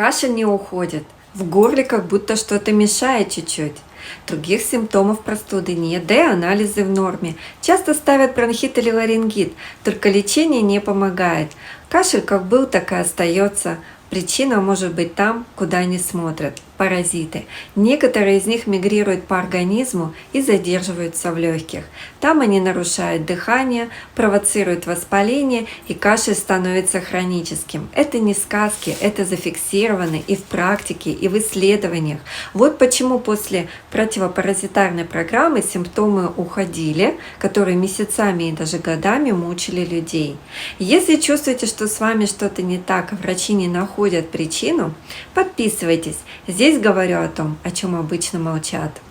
Кашель не уходит. В горле как будто что-то мешает чуть-чуть. Других симптомов простуды нет, да и анализы в норме. Часто ставят бронхит или ларингит, только лечение не помогает. Кашель как был, так и остается. Причина может быть там, куда не смотрят. Паразиты. Некоторые из них мигрируют по организму и задерживаются в легких. Там они нарушают дыхание, провоцируют воспаление, и кашель становится хроническим. Это не сказки, это зафиксировано и в практике, и в исследованиях. Вот почему после противопаразитарной программы симптомы уходили, которые месяцами и даже годами мучили людей. Если чувствуете, что с вами что-то не так, а врачи не находят причину, подписывайтесь. Здесь говорю о том, о чем обычно молчат.